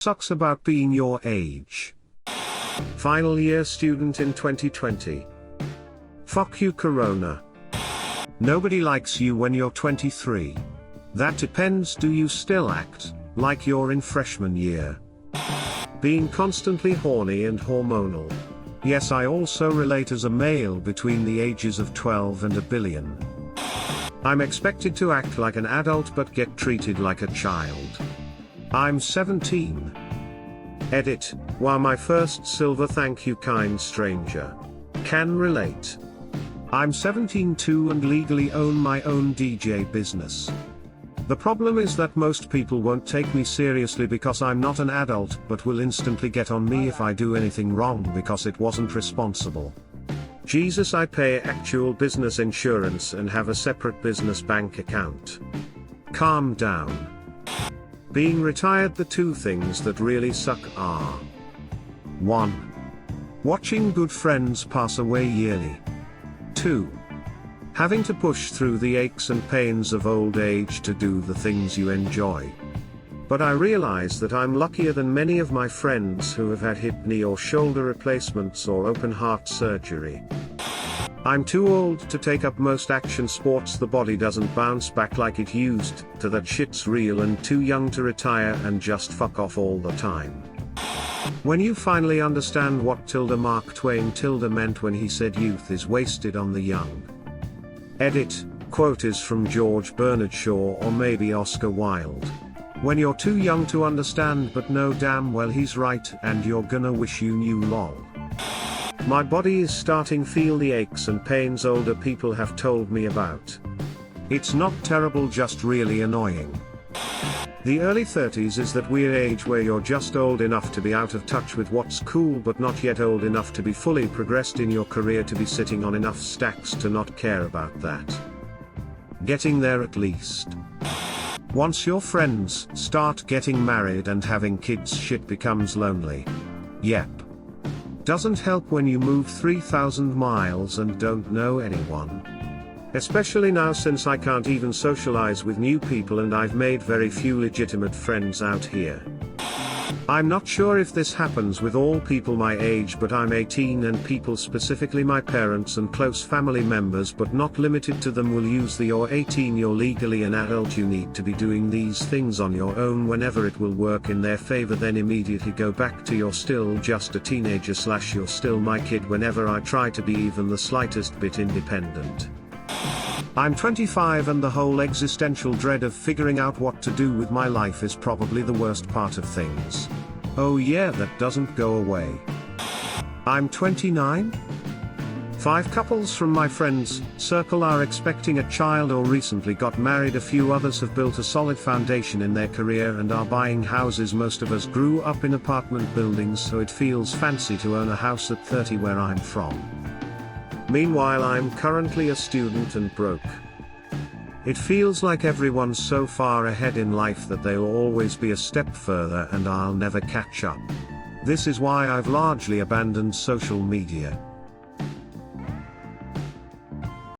Sucks about being your age. Final year student in 2020. Fuck you, Corona. Nobody likes you when you're 23. That depends. Do you still act like you're in freshman year? Being constantly horny and hormonal. Yes, I also relate as a male between the ages of 12 and a billion. I'm expected to act like an adult but get treated like a child. I'm 17. Edit. Wow, my first silver, thank you, kind stranger. Can relate. I'm 17 too and legally own my own DJ business. The problem is that most people won't take me seriously because I'm not an adult, but will instantly get on me if I do anything wrong because it wasn't responsible. Jesus, I pay actual business insurance and have a separate business bank account. Calm down. Being retired, the two things that really suck are 1. Watching good friends pass away yearly. 2. Having to push through the aches and pains of old age to do the things you enjoy. But I realize that I'm luckier than many of my friends who have had hip, knee or shoulder replacements or open heart surgery. I'm too old to take up most action sports, the body doesn't bounce back like it used to, that shit's real, and too young to retire and just fuck off all the time. When you finally understand what Mark Twain meant when he said youth is wasted on the young. Edit. Quote is from George Bernard Shaw or maybe Oscar Wilde. When you're too young to understand but know damn well he's right and you're gonna wish you knew, lol. My body is starting feel the aches and pains older people have told me about. It's not terrible, just really annoying. The early 30s is that weird age where you're just old enough to be out of touch with what's cool but not yet old enough to be fully progressed in your career to be sitting on enough stacks to not care about that. Getting there at least. Once your friends start getting married and having kids, shit becomes lonely. Yep. Doesn't help when you move 3,000 miles and don't know anyone. Especially now, since I can't even socialize with new people and I've made very few legitimate friends out here. I'm not sure if this happens with all people my age, but I'm 18 and people, specifically my parents and close family members but not limited to them, will use the "you're 18, you're legally an adult, you need to be doing these things on your own" whenever it will work in their favor, then immediately go back to "you're still just a teenager" / "you're still my kid" whenever I try to be even the slightest bit independent. I'm 25 and the whole existential dread of figuring out what to do with my life is probably the worst part of things. Oh yeah, that doesn't go away. I'm 29? 5 couples from my friends' circle are expecting a child or recently got married. A few others have built a solid foundation in their career and are buying houses. Most of us grew up in apartment buildings, so it feels fancy to own a house at 30 where I'm from. Meanwhile, I'm currently a student and broke. It feels like everyone's so far ahead in life that they'll always be a step further and I'll never catch up. This is why I've largely abandoned social media.